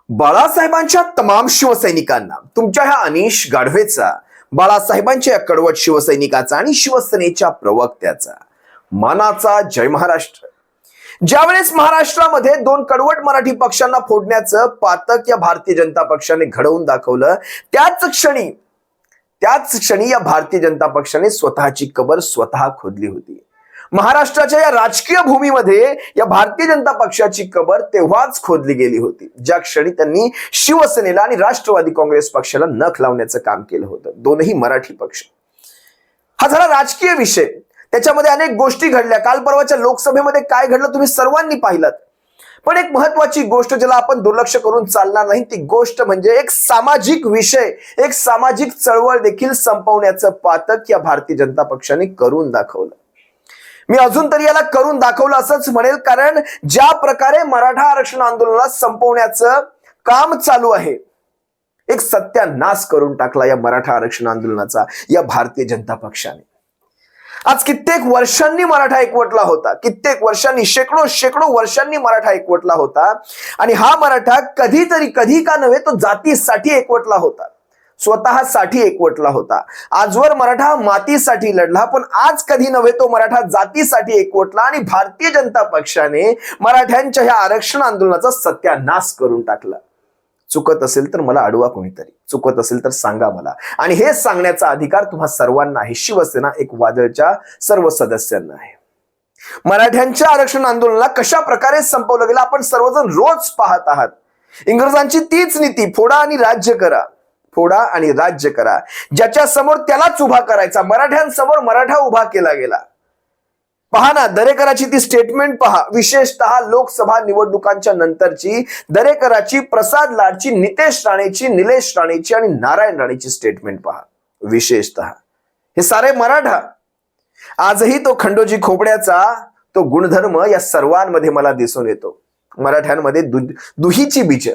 बाळासाहेबांच्या तमाम शिवसैनिकांना तुमच्या ह्या अनिश गाढवेचा, बाळासाहेबांच्या या कडवट शिवसैनिकाचा आणि शिवसेनेच्या प्रवक्त्याचा मानाचा जय महाराष्ट्र। ज्यावेळेस महाराष्ट्रामध्ये दोन कडवट मराठी पक्षांना फोडण्याचं पातक या भारतीय जनता पक्षाने घडवून दाखवलं, त्याच क्षणी या भारतीय जनता पक्षाने स्वतःची कबर स्वतः खोदली होती। महाराष्ट्राच्या या राजकीय भूमीमध्ये या भारतीय जनता पक्षाची कबर तेव्हाच खोदली गेली होती ज्या क्षणी त्यांनी शिवसेनेला आणि राष्ट्रवादी काँग्रेस पक्षाला नख लावण्याचं काम केलं होतं। दोनही मराठी पक्ष, हा झाला राजकीय विषय, त्याच्यामध्ये अनेक गोष्टी घडल्या। काल परवाच्या लोकसभेमध्ये काय घडलं तुम्ही सर्वांनी पाहिलं। पण एक महत्वाची गोष्ट ज्याला आपण दुर्लक्ष करून चालणार नाही, ती गोष्ट म्हणजे एक सामाजिक विषय, एक सामाजिक चळवळ देखील संपवण्याचं पातक या भारतीय जनता पक्षाने करून दाखवलं। मी अजून तरी याला करून दाखवलं असंच म्हणेल, कारण ज्या प्रकारे मराठा आरक्षण आंदोलनाला संपवण्याचं काम चालू आहे, एक सत्यानाश करून टाकला या मराठा आरक्षण आंदोलनाचा या भारतीय जनता पक्षाने। आज कित्येक वर्षांनी मराठा एकवटला होता, कित्येक वर्षांनी, शेकडो वर्षांनी मराठा एकवटला होता, आणि हा मराठा कधी का नव्हे तो जातीसाठी एकवटला होता, स्वतःसाठी एकवटला होता। आजवर मराठा मातीसाठी लढला, पण आज कधी नव्हे तो मराठा जातीसाठी एकवटला, आणि भारतीय जनता पक्षाने मराठ्यांच्या ह्या आरक्षण आंदोलनाचा सत्यानाश करून टाकला। चुकत असेल तर मला अडवा, कोणीतरी चुकत असेल तर सांगा मला, आणि हे सांगण्याचा अधिकार तुम्हा सर्वांना आहे। शिवसेना एक वादळच्या सर्व सदस्यांना आहे। मराठ्यांच्या आरक्षण आंदोलनाला कशा प्रकारे संपवलं गेलं आपण सर्वजण रोज पाहत आहात। इंग्रजांची तीच नीती, फोडा आणि राज्य करा, फोडा आणि राज्य करा। ज्याच्या समोर त्यालाच उभा करायचा, मराठ्यांसमोर मराठा उभा केला गेला। पहा ना, दरेकराची ती स्टेटमेंट पहा, विशेषतः लोकसभा निवडणुकांच्या नंतरची दरेकराची, प्रसाद लाडची, नितेश राणेची, निलेश राणेची आणि नारायण राणेची स्टेटमेंट पहा। विशेषतः हे सारे मराठा, आजही तो खंडोजी खोपड्याचा तो गुणधर्म या सर्वांमध्ये मला दिसून येतो। मराठ्यांमध्ये दुहीची बीज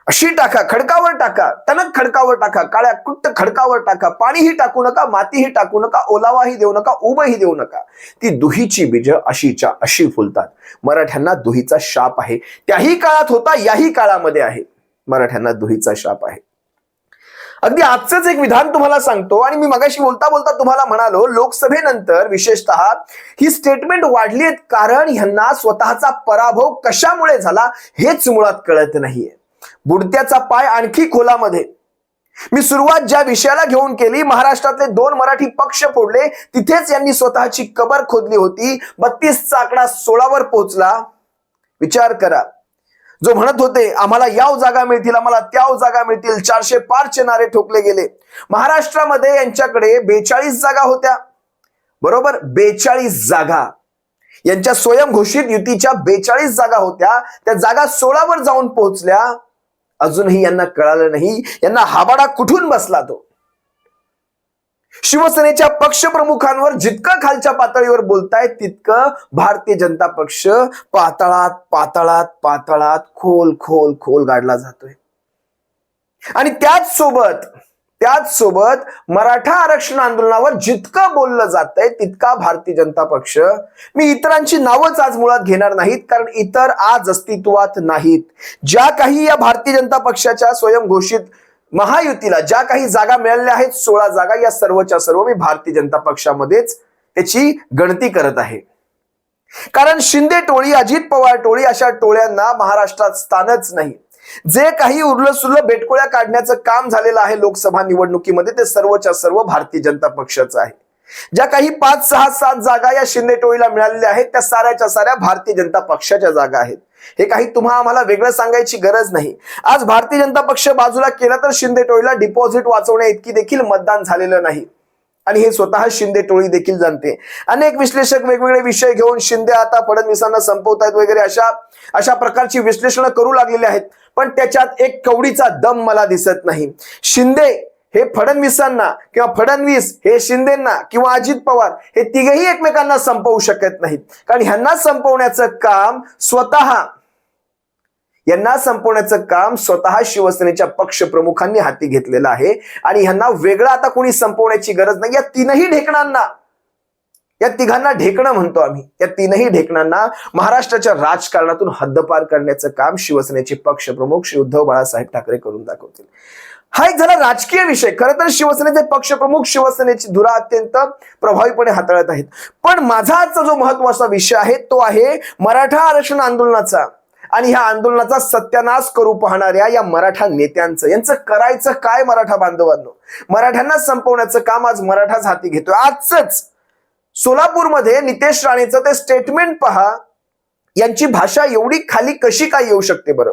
अशी टाका, खडकावर टाका, टणक खडकावर टाका, काळ्या कुट्ट खडकावर टाका, पाणीही टाकू नका, मातीही टाकू नका, ओलावाही देऊ नका, उभंही देऊ नका, ती दुहीची बीज अशीच्या अशी फुलतात। मराठ्यांना दुहीचा शाप आहे, त्याही काळात होता, याही काळामध्ये आहे। मराठ्यांना दुहीचा शाप आहे। अगदी आजचंच एक विधान तुम्हाला सांगतो, आणि मी मगाशी बोलता बोलता तुम्हाला म्हणालो, लोकसभेनंतर विशेषतः ही स्टेटमेंट वाढली आहेत, कारण ह्यांना स्वतःचा पराभव कशामुळे झाला हेच मुळात कळत नाहीये। बुडत्याचा पाय आणखी खोलामध्ये। मी सुरुवात ज्या विषयाला घेऊन केली, महाराष्ट्रातले दोन मराठी पक्ष फोडले, तिथेच यांनी स्वतःची कबर खोदली होती। 32चा आकडा 16वर पोहोचला। विचार करा, जो म्हणत होते आम्हाला याव जागा मिळतील, आम्हाला त्याव जागा मिळतील, 400 पारचे नारे ठोकले गेले। महाराष्ट्रामध्ये यांच्याकडे 42 जागा होत्या, बरोबर, 42 जागा यांच्या स्वयंघोषित युतीच्या 42 जागा होत्या, त्या जागा 16वर जाऊन पोहोचल्या। अजूनही यांना कळालं नाही, यांना हाबाडा कुठून बसला तो। शिवसेनेच्या पक्षप्रमुखांवर जितकं खालच्या पातळीवर बोलतायत, तितकं भारतीय जनता पक्ष पाताळात पाताळात पाताळात खोल खोल खोल गाडला जातोय। आणि त्याच सोबत मराठा आरक्षण आंदोलनावर जितकं बोललं जातंय, तितका भारतीय जनता पक्ष, मी इतरांची नावच आज मुळात घेणार नाहीत, कारण इतर आज अस्तित्वात नाहीत। ज्या काही या भारतीय जनता पक्षाच्या स्वयंघोषित महायुतीला ज्या काही जागा मिळाल्या आहेत, 16 जागा, या सर्वच्या सर्व मी भारतीय जनता पक्षामध्येच त्याची गणती करत आहे। कारण शिंदे टोळी, अजित पवार टोळी, अशा टोळ्यांना महाराष्ट्रात स्थानच नाही। जे काही उरलं सुरलं बेटकोळ्या काढण्याचं काम झालेलं आहे लोकसभा निवडणुकीमध्ये, ते सर्वच्या सर्व भारतीय जनता पक्षाचं आहे। ज्या काही 5, 6, 7 जागा या शिंदे टोळीला मिळालेल्या आहेत, त्या साऱ्याच्या साऱ्या भारतीय जनता पक्षाच्या जागा आहेत। हे काही तुम्हा आम्हाला वेगळं सांगायची गरज नाही। आज भारतीय जनता पक्ष बाजूला केला तर शिंदे टोळीला डिपॉझिट वाचवण्या इतकी देखील मतदान झालेलं नाही, आणि हे स्वतः शिंदे टोळी देखील जाणते। अनेक विश्लेषक वेगवेगळे विषय घेऊन शिंदे आता फडणवीसांना संपवतायत वगैरे अशा प्रकारची विश्लेषणं करू लागलेली आहेत, पण त्याच्यात एक कवडीचा दम मला दिसत नाही। शिंदे हे फडणवीसांना, किंवा फडणवीस हे शिंदेंना, किंवा अजित पवार हे तिघेही एकमेकांना संपवू शकत नाहीत, कारण ह्यांना संपवण्याचं काम स्वतः शिवसेनेच्या पक्षप्रमुखांनी हाती घेतलेलं आहे, आणि ह्यांना वेगळं आता कोणी संपवण्याची गरज नाही। या तीनही ढेकणांना या तिघांना ढेकणं म्हणतो आम्ही. या तीनही ढेकणांना महाराष्ट्राच्या राजकारणातून हद्दपार करण्याचं काम शिवसेनेचे पक्षप्रमुख श्री उद्धव बाळासाहेब ठाकरे करून दाखवतील. हा एक झाला राजकीय विषय. खरं तर शिवसेनेचे पक्षप्रमुख शिवसेनेची धुरा अत्यंत प्रभावीपणे हाताळत आहेत. पण माझा आजचा जो महत्वाचा विषय आहे तो आहे मराठा आरक्षण आंदोलनाचा आणि ह्या आंदोलनाचा सत्यानाश करू पाहणाऱ्या या मराठा नेत्यांचं. यांचं करायचं काय मराठा बांधवांनो? मराठ्यांना संपवण्याचं काम आज मराठाच हाती घेतोय. आजच सोलापूरमध्ये नितेश राणेचं ते स्टेटमेंट पहा. यांची भाषा एवढी खाली कशी काय येऊ शकते बरं?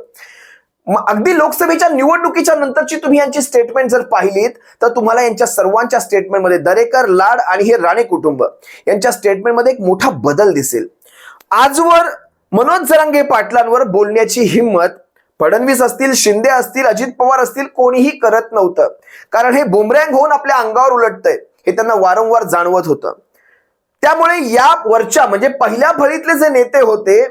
अगदी लोकसभेच्या निवडणुकीच्या नंतरची तुम्ही यांची स्टेटमेंट जर पाहिलीत तर तुम्हाला यांच्या सर्वांच्या स्टेटमेंटमध्ये दरेकर, लाड आणि हे राणे कुटुंब यांच्या स्टेटमेंटमध्ये एक मोठा बदल दिसेल. आजवर मनोज जरांगे पाटलांवर बोलण्याची हिंमत फडणवीस असतील, शिंदे असतील, अजित पवार असतील कोणीही करत नव्हतं. कारण हे बुमरँग होऊन आपल्या अंगावर उलटतंय हे त्यांना वारंवार जाणवत होतं. त्यामुळे या वरच्या म्हणजे पहिल्या फळीतले जे नेते होते,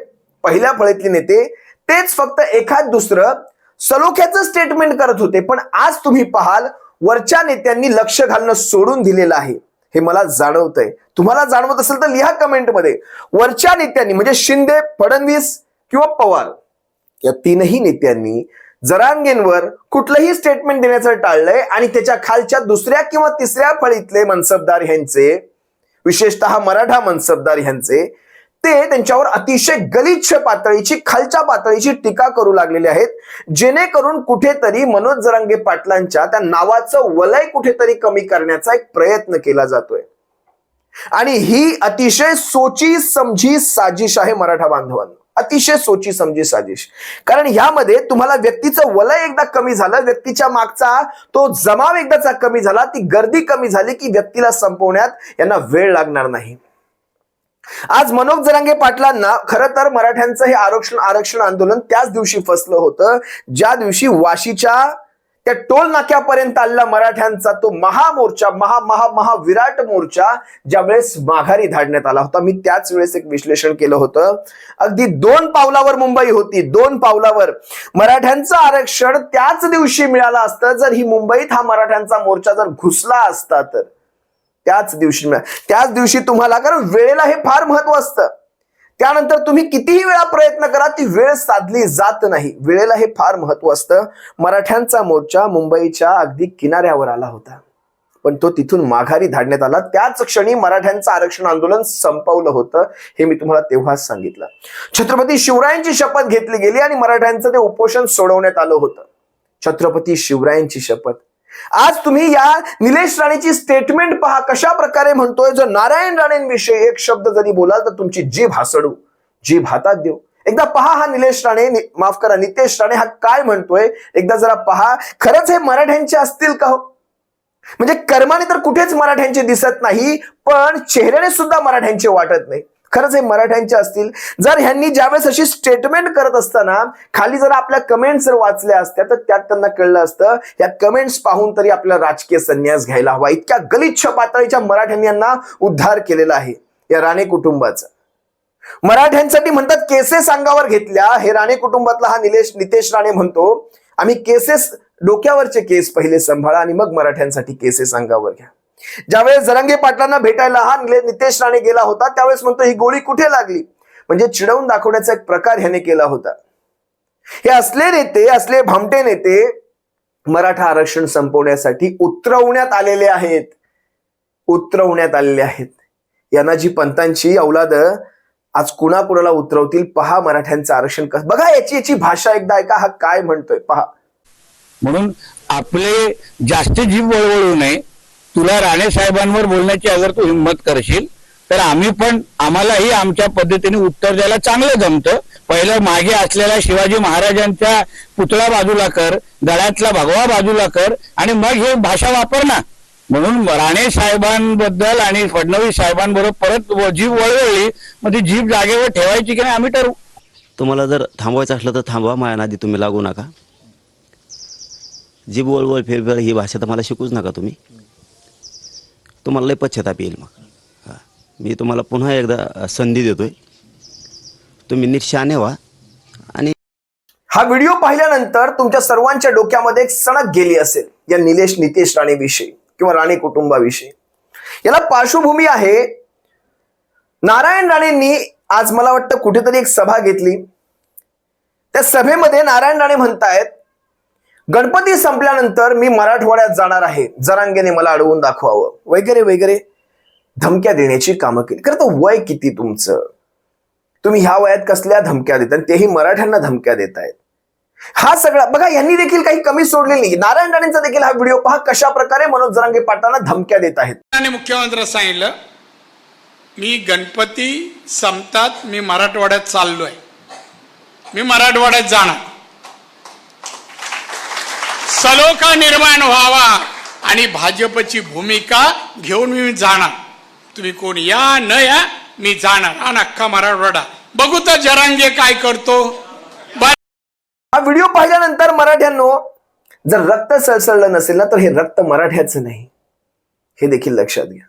पहिल्या फळीतले नेते तेच फक्त एखाद दुसरं सलोख्याचं स्टेटमेंट करत होते. पण आज तुम्ही पाहाल वरच्या नेत्यांनी लक्ष घालणं सोडून दिलेलं आहे. हे मला जाणवतंय. तुम्हाला जाणवत असेल तर लिहा कमेंटमध्ये. वरच्या नेत्यांनी म्हणजे शिंदे, फडणवीस किंवा पवार या तीनही नेत्यांनी जरांगेंवर कुठलंही स्टेटमेंट देण्याचं टाळलंय आणि त्याच्या खालच्या दुसऱ्या किंवा तिसऱ्या फळीतले मनसबदार ह्यांचे, विशेषतः मराठा मनसबदार ह्यांचे, ते त्यांच्यावर अतिशय गलिच्छ पातळीची, खालच्या पातळीची टीका करू लागलेले आहेत. जेणेकरून कुठेतरी मनोज जरांगे पाटलांच्या त्या नावाचं वलय कुठेतरी कमी करण्याचा एक प्रयत्न केला जातोय. आणि ही अतिशय सोची समजी साजिश आहे मराठा बांधवांना. अतिशय सोची समजी साजिश. कारण ह्यामध्ये तुम्हाला व्यक्तीचं वलय एकदा कमी झालं, व्यक्तीच्या मागचा तो जमाव एकदाचा कमी झाला, ती गर्दी कमी झाली की व्यक्तीला संपवण्यात यांना वेळ लागणार नाही. आज मनोज जरांगे पाटलांना खरं तर मराठ्यांचं हे आरक्षण आंदोलन त्याच दिवशी फसलं होतं ज्या दिवशी वाशीच्या त्या टोल नाक्यापर्यंत आलेला मराठ्यांचा तो महामोर्चा, महाविराट मोर्चा ज्यावेळेस माघारी धाडण्यात आला होता. मी त्याच वेळेस एक विश्लेषण केलं होतं. अगदी 2 पावलावर मुंबई होती. 2 पावलावर मराठ्यांचं आरक्षण त्याच दिवशी मिळालं असतं जर ही मुंबईत हा मराठ्यांचा मोर्चा जर घुसला असता तर. त्याच दिवशी तुम्हाला, कारण वेळेला हे फार महत्व असतं. त्यानंतर तुम्ही कितीही वेळा प्रयत्न करा ती वेळ साधली जात नाही. वेळेला हे फार महत्व असतं. मराठ्यांचा मोर्चा मुंबईच्या अगदी किनाऱ्यावर आला होता पण तो तिथून माघारी धाडण्यात आला. त्याच क्षणी मराठ्यांचं आरक्षण आंदोलन संपवलं होतं. हे मी तुम्हाला तेव्हाच सांगितलं. छत्रपती शिवरायांची शपथ घेतली गेली आणि मराठ्यांचं ते उपोषण सोडवण्यात आलं होतं. छत्रपती शिवरायांची शपथ. आज तुम्ही या निलेश राणेची स्टेटमेंट पहा कशा प्रकारे म्हणतोय. जर नारायण राणेंविषयी एक शब्द जरी बोलाल तर तुमची जीभ हासडू, जीभ हातात देऊ. एकदा पहा हा निलेश राणे, माफ करा नितेश राणे हा काय म्हणतोय एकदा जरा पहा. खरंच हे मराठ्यांचे असतील का हो? म्हणजे कर्माने तर कुठेच मराठ्यांचे दिसत नाही पण चेहऱ्याने सुद्धा मराठ्यांचे वाटत नाही. खरंच हे मराठ्यांचे असतील. जर ह्यांनी ज्यावेळेस अशी स्टेटमेंट करत असताना खाली जर आपल्या कमेंट्स जर वाचल्या असत्या तर त्यात त्यांना कळलं असतं या कमेंट्स पाहून तरी आपल्याला राजकीय संन्यास घ्यायला हवा. इतक्या गलिच्छ पातळीच्या मराठ्यांनी यांना उद्धार केलेला आहे या राणे कुटुंबाचा. मराठ्यांसाठी म्हणतात केसेस अंगावर घेतल्या. हे राणे कुटुंबातला हा नितेश राणे म्हणतो आम्ही केसेस, डोक्यावरचे केस पहिले सांभाळा आणि मग मराठ्यांसाठी केसेस अंगावर घ्या. ज्यावेळेस जरांगे पाटलांना भेटायला हा नितेश राणे गेला होता त्यावेळेस म्हणतो ही गोळी कुठे लागली, म्हणजे चिडवून दाखवण्याचा एक प्रकार ह्याने केला होता. हे असले नेते, असले भामटे नेते मराठा आरक्षण संपवण्यासाठी उतरवण्यात आलेले आहेत. यानाजी पंतांची औलाद आज कुणाकुणाला उतरवतील पहा. मराठ्यांचं आरक्षण कसं बघा. याची भाषा एकदा ऐका. हा काय म्हणतोय पहा. म्हणून आपले जास्त जीभ वळवळू नये. तुला राणे साहेबांवर बोलण्याची अगर तू हिंमत करशील तर आम्ही पण, आम्हालाही आमच्या पद्धतीने उत्तर द्यायला चांगलं जमतं. पहिलं मागे असलेल्या शिवाजी महाराजांचा पुतळा बाजूला कर, गळ्यातला भगवा बाजूला कर आणि मग हे भाषा वापर ना. म्हणून राणे साहेबांबद्दल आणि फडणवीस साहेबांबरोबर परत जीभ वळवळली मग ती जीभ जागेवर ठेवायची की नाही आम्ही ठरवू. तुम्हाला जर थांबवायचं असलं तर थांबवा, माझ्या नादी तुम्ही लागू नका. जीभ वळवळ फेरफेर ही भाषा तर मला शिकूच नका तुम्ही. तुम्हाला लय पश्चाताप येईल. मग मी तुम्हाला पुन्हा एकदा संधी देतोय, तुम्ही नीट शहाणे व्हा. आणि हा व्हिडिओ पाहिल्यानंतर तुमच्या सर्वांच्या डोक्यामध्ये एक सणक गेली असेल या नितेश राणे विषयी किंवा राणे कुटुंबाविषयी. याला पार्श्वभूमी आहे नारायण राणेंनी आज मला वाटतं कुठेतरी एक सभा घेतली. त्या सभेमध्ये नारायण राणे म्हणतायत, गणपती संपल्यानंतर मी मराठवाड्यात जाणार आहे, जरांगेने मला अडवून दाखवावं वगैरे वगैरे धमक्या देण्याची कामं केली. खरं तर वय किती तुमचं? तुम्ही ह्या वयात कसल्या धमक्या देताय? तेही मराठ्यांना धमक्या देतायत. हा सगळा बघा, यांनी देखील काही कमी सोडले नाही. नारायण राणेंचा देखील हा व्हिडिओ पहा, कशा प्रकारे मनोज जरांगे पाटलांना धमक्या देत आहेत. आणि मुख्यमंत्र्यांनी सांगितलं, मी गणपती संपतात मी मराठवाड्यात चाललोय, मी मराठवाड्यात जाणार, सलोखा निर्माण व्हावा आणि भाजपची भूमिका घेऊन मी जाणार. तुम्ही कोण या न या, मी जाणार आणि अख्खा मराठवाडा बघू तर जरांगे काय करतो. हा व्हिडिओ पाहिल्यानंतर मराठ्यांनो, जर रक्त सळसळलं नसेल ना तर हे रक्त मराठ्याचं नाही, हे देखील लक्षात घ्या.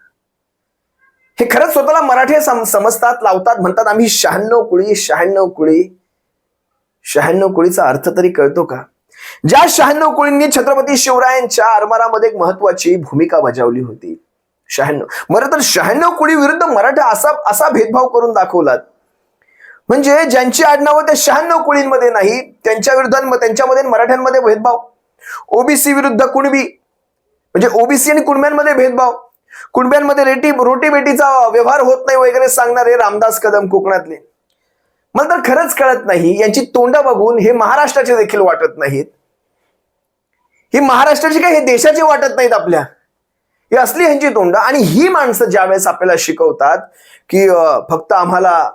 हे खरंच स्वतःला मराठे समजतात, लावतात, म्हणतात आम्ही 96 कुळी. 96 कुळी, 96 कुळीचा अर्थ तरी कळतो का? ज्या 96 कुळींनी छत्रपती शिवरायांच्या आरमारामध्ये एक महत्वाची भूमिका बजावली होती. 96 बरं, तर 96 कुळी विरुद्ध मराठा असा भेदभाव करून दाखवलात. म्हणजे ज्यांची आडनावं त्या 96 कुळींमध्ये नाही, त्यांच्या विरुद्ध त्यांच्यामध्ये मराठ्यांमध्ये भेदभाव. ओबीसी विरुद्ध कुणबी, म्हणजे ओबीसी आणि कुणब्यांमध्ये भेदभाव. कुणब्यांमध्ये रोटी बेटीचा व्यवहार होत नाही वगैरे सांगणारे रामदास कदम कोकणातले. मला तर खरंच कळत नाही, यांची तोंड बघून हे महाराष्ट्राचे देखील वाटत नाहीत. ही महाराष्ट्राची काय, हे देशाचे वाटत नाहीत आपल्या. ही असली ह्यांची तोंड. आणि ही माणसं ज्यावेळेस आपल्याला शिकवतात की फक्त आम्हाला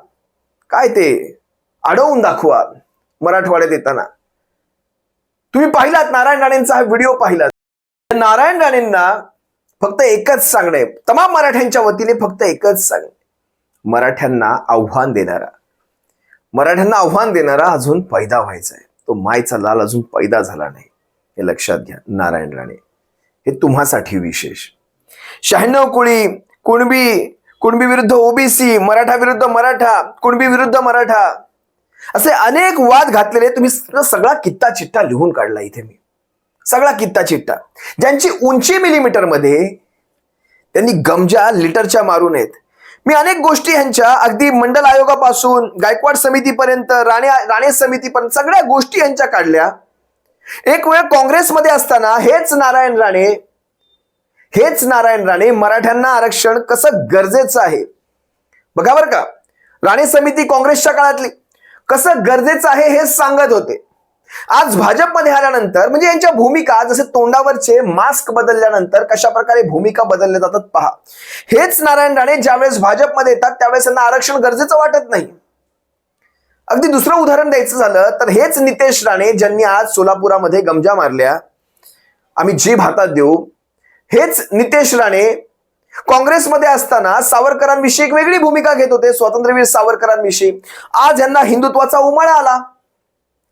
काय ते अडवून दाखवा मराठवाड्यात येताना. तुम्ही पाहिलात नारायण राणेंचा हा व्हिडिओ पाहिलात. नारायण राणेंना फक्त एकच सांगणे, तमाम मराठ्यांच्या वतीने फक्त एकच सांगणे, मराठ्यांना आव्हान देणारा अजून पैदा व्हायचा आहे. तो मायचा लाल अजून पैदा झाला नाही, हे लक्षात घ्या. नारायण राणे हे तुम्हासाठी विशेष. 96 कुळी, कुणबी विरुद्ध ओबीसी, मराठा विरुद्ध मराठा, कुणबी विरुद्ध मराठा, असे अनेक वाद घातलेले तुम्ही सगळा कित्ता चिट्टा लिहून काढला इथे. मी सगळा कित्ता चिट्टा. ज्यांची उंची मिलीमीटर मध्ये, त्यांनी गमजा लिटरच्या मारून आहेत. मी अनेक गोष्टी ह्यांच्या अगदी मंडल आयोगापासून गायकवाड समितीपर्यंत, राणे समितीपर्यंत सगळ्या गोष्टी ह्यांच्या काढल्या. एक वेळ काँग्रेसमध्ये असताना हेच नारायण राणे मराठ्यांना आरक्षण कसं गरजेचं आहे बघा बरं का, राणे समिती काँग्रेसच्या काळातली कसं गरजेचं आहे हे सांगत होते. आज भाजपमध्ये आल्यानंतर म्हणजे यांच्या भूमिका, जसे तोंडावरचे मास्क बदलल्यानंतर कशा प्रकारे भूमिका बदलल्या जातात पहा. हेच नारायण राणे ज्यावेळेस भाजपमध्ये येतात त्यावेळेस त्यांना आरक्षण गरजेचं वाटत नाही. अगदी दुसरं उदाहरण द्यायचं झालं तर हेच नितेश राणे ज्यांनी आज सोलापुरामध्ये गमजा मारल्या, आम्ही जीभ हातात देऊ, हेच नितेश राणे काँग्रेसमध्ये असताना सावरकरांविषयी एक वेगळी भूमिका घेत होते, स्वातंत्र्यवीर सावरकरांविषयी. आज यांना हिंदुत्वाचा उमाळा आला.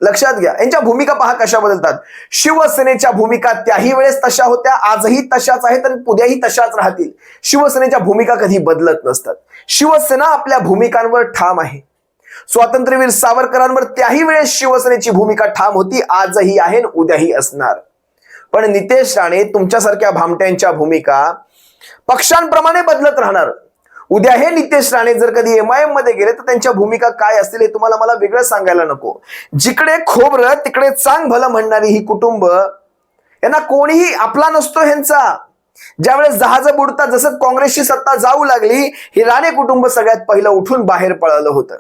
लक्षात घ्या, यांच्या भूमिका पहा कशा बदलतात. शिवसेनेच्या भूमिका त्याही वेळेस तशा होत्या, आजही तशाच आहेत आणि उद्याही तशाच राहतील. शिवसेनेच्या भूमिका कधी बदलत नसतात. शिवसेना आपल्या भूमिकांवर ठाम आहे. स्वातंत्र्यवीर सावरकरांवर त्याही वेळेस शिवसेनेची भूमिका ठाम होती, आजही आहे, उद्याही असणार. पण नितेश राणे तुमच्यासारख्या भामट्यांच्या भूमिका पक्षांप्रमाणे बदलत राहणार. उद्या हे नितेश राणे जर कधी MIM मध्ये गेले तर त्यांच्या भूमिका काय असतील हे तुम्हाला मला वेगळं सांगायला नको. जिकडे खोबरं तिकडे चांग भलं म्हणणारी ही कुटुंब, यांना कोणीही आपला नसतो ह्यांचा. ज्यावेळेस जहाज बुडतात, जसं काँग्रेसची सत्ता जाऊ लागली, हे राणे कुटुंब सगळ्यात पहिलं उठून बाहेर पळालं होतं.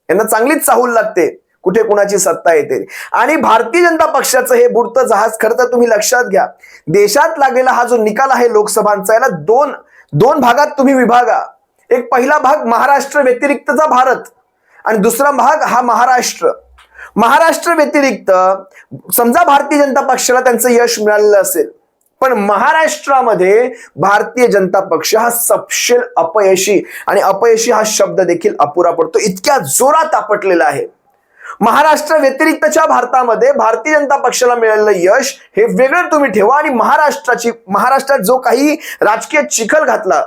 यांना चांगलीच चाहूल लागते कुठे कुणाची सत्ता येते. आणि भारतीय जनता पक्षाचं हे बुडतं जहाज, खरं तर तुम्ही लक्षात घ्या, देशात लागलेला हा जो निकाल आहे लोकसभांचा, याला दोन भागात तुम्ही विभागा. एक पहिला भाग महाराष्ट्र व्यतिरिक्तचा भारत आणि दुसरा भाग हा महाराष्ट्र व्यतिरिक्त. समजा भारतीय जनता पक्षाला त्यांचं यश मिळालेलं असेल, पण महाराष्ट्रामध्ये भारतीय जनता पक्ष हा सपशेल अपयशी, आणि अपयशी हा शब्द देखील अपुरा पडतो, इतक्या जोरात आपटलेला आहे. महाराष्ट्र व्यतिरिक्तच्या भारतामध्ये भारतीय जनता पक्षाला मिळालेलं यश हे वेगळं तुम्ही ठेवा, आणि महाराष्ट्रात जो काही राजकीय चिखल घातला,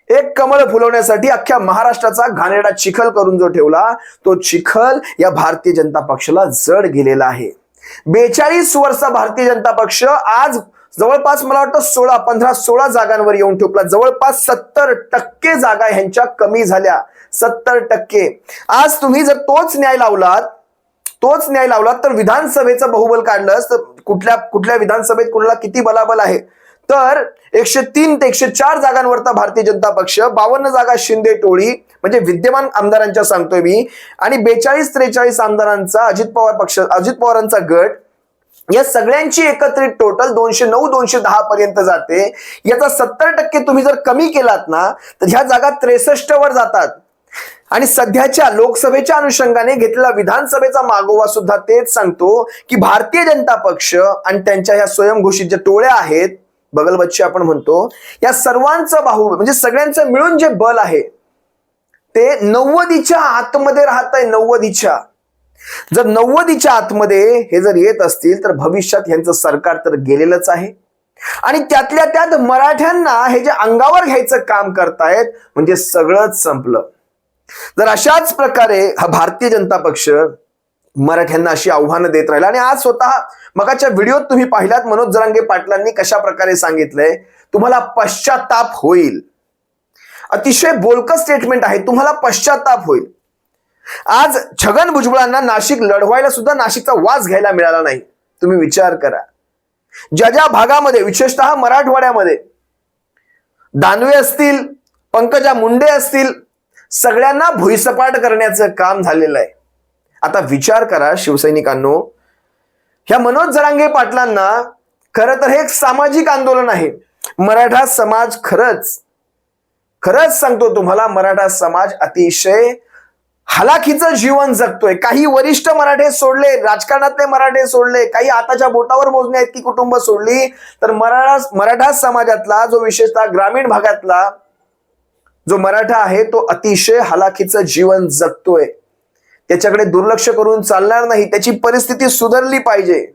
एक कमळ फुलवण्यासाठी अख्ख्या महाराष्ट्राचा घाणेरडा चिखल करून जो ठेवला, तो चिखल या भारतीय जनता पक्षाला जड गेलेला आहे. 42 वर्ष भारतीय जनता पक्ष आज जवळपास मला वाटतं 16 जागांवर येऊन ठोकला. जवळपास 70% जागा ह्यांच्या कमी झाल्या. 70%. आज तुम्ही जर तोच न्याय लावलात तर विधानसभेचं बहुबल काढलं तर कुठल्या विधानसभेत कुणाला किती बलाबल आहे तर 103 ते 104 जागांवरता भारतीय जनता पक्ष, 52 जागा शिंदे टोळी म्हणजे विद्यमान आमदारांच्या सांगतोय मी, आणि 42-43 आमदारांचा अजित पवारांचा गट, या सगळ्यांची एकत्रित टोटल 209-210 पर्यंत जाते. याचा 70% तुम्ही जर कमी केलात ना तर ह्या जागा 63 वर जातात. आणि सध्याच्या लोकसभेच्या अनुषंगाने घेतलेला विधानसभेचा मागोवा सुद्धा तेच सांगतो की भारतीय जनता पक्ष आणि त्यांच्या ह्या स्वयंघोषित ज्या टोळ्या आहेत, बगलबच्चे आपण म्हणतो, या सर्वांचं म्हणजे सगळ्यांचं मिळून जे बल आहे ते 90च्या आतमध्ये राहत आहे. 90च्या जर 90च्या आतमध्ये हे जर येत असतील तर भविष्यात यांचं सरकार तर गेलेलंच आहे. आणि त्यातल्या त्यात मराठ्यांना हे जे अंगावर घ्यायचं काम करतायत म्हणजे सगळंच संपलं. जर अशाच प्रकारे हा भारतीय जनता पक्ष मराठ्यांना अशी आव्हानं देत राहिला, आणि आज स्वतः मगाच्या व्हिडिओत तुम्ही पाहिलात मनोज जरांगे पाटलांनी कशा प्रकारे सांगितलंय, तुम्हाला पश्चाताप होईल. अतिशय बोलकं स्टेटमेंट आहे, तुम्हाला पश्चाताप होईल. आज छगन भुजबळांना नाशिक लढवायला सुद्धा नाशिकचा वास घ्यायला मिळाला नाही. तुम्ही विचार करा, ज्या भागामध्ये विशेषतः मराठवाड्यामध्ये दानवे असतील, पंकजा मुंडे असतील, सगळ्यांना भुईसपाट करण्याचं काम झालेलं आहे. आता विचार करा शिवसैनिकांनो, ह्या मनोज जरांगे पाटलांना खरं तर हे एक सामाजिक आंदोलन आहे. मराठा समाज खरंच सांगतो तुम्हाला, मराठा समाज अतिशय हलाखीचं जीवन जगतोय. काही वरिष्ठ मराठे सोडले, राजकारणातले मराठे सोडले, काही आताच्या बोटावर मोजणे इतकी कुटुंब सोडली, तर मराठा समाजातला जो विशेषतः ग्रामीण भागातला जो मराठा आहे तो अतिशय हलाखीचं जीवन जगतोय. त्याच्याकडे दुर्लक्ष करून चालणार नाही. त्याची परिस्थिती सुधारली पाहिजे.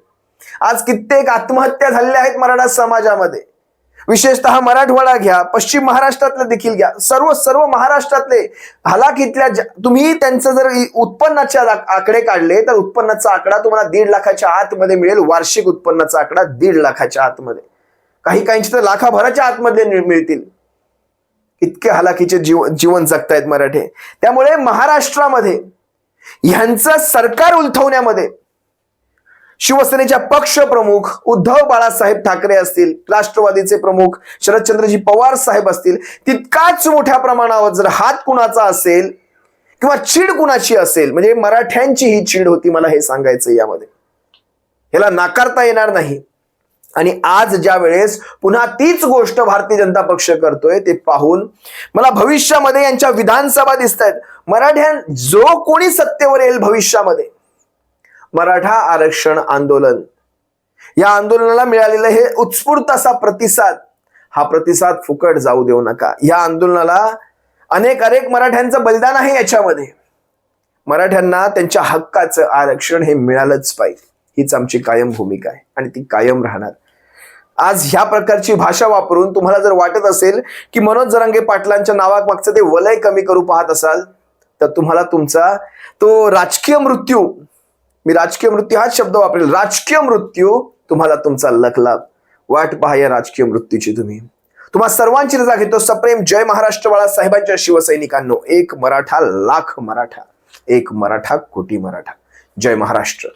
आज कित्येक आत्महत्या झालेल्या आहेत मराठा समाजामध्ये. विशेषतः मराठवाडा घ्या, पश्चिम महाराष्ट्रातले देखील घ्या, सर्व महाराष्ट्रातले हलाखीतल्या तुम्ही त्यांचं जर उत्पन्नाचे आकडे काढले तर उत्पन्नाचा आकडा तुम्हाला 1.5 लाखाच्या आतमध्ये मिळेल. वार्षिक उत्पन्नाचा आकडा 1.5 लाखाच्या आतमध्ये, काहींचे तर लाखाभराच्या आतमध्ये मिळतील. इतके हलाखीचे जीवन जगतायत मराठे. त्यामुळे महाराष्ट्रामध्ये ह्यांचं सरकार उलथवण्यामध्ये शिवसेनेच्या पक्ष प्रमुख उद्धव बाळासाहेब ठाकरे असतील, राष्ट्रवादीचे प्रमुख शरदचंद्रजी पवार साहेब असतील, तितकाच मोठ्या प्रमाणावर जर हात कुणाचा असेल किंवा चीड कुणाची असेल, म्हणजे मराठ्यांची ही चीड होती, मला हे सांगायचं यामध्ये, ह्याला नाकारता येणार नाही. आणि आज ज्या वेळेस पुन्हा तीच गोष्ट भारतीय जनता पक्ष करतोय ते पाहून मला भविष्यामध्ये यांच्या विधानसभा दिसत आहेत. जो कोणी सत्तेवर येईल भविष्यामध्ये, मराठा आरक्षण आंदोलन, या आंदोलनाला मिळालेलं हे उत्स्फूर्त असा प्रतिसाद, हा प्रतिसाद फुकट जाऊ देऊ नका. या आंदोलनाला अनेक मराठ्यांचं बलिदान आहे. याच्यामध्ये मराठ्यांना त्यांच्या हक्काचं आरक्षण हे मिळालंच पाहिजे, हीच आमची कायम भूमिका आहे आणि ती कायम राहणार. आज ह्या प्रकारची भाषा वापरून तुम्हाला जर वाटत असेल की मनोज जरांगे पाटलांच्या नावामागचं ते वलय कमी करू पाहत असाल तर तुम्हाला तुमचा तो राजकीय मृत्यू, मी राजकीय मृत्यू हाच शब्द वापरेल, राजकीय मृत्यू तुम्हाला तुमचा लखलाभ. वाट पहा या राजकीय मृत्यूची. तुम्हा सर्वांची रजा घेतो. सप्रेम जय महाराष्ट्र बाळासाहेबांच्या शिवसैनिकांनो. एक मराठा लाख मराठा, एक मराठा कोटी मराठा. जय महाराष्ट्र.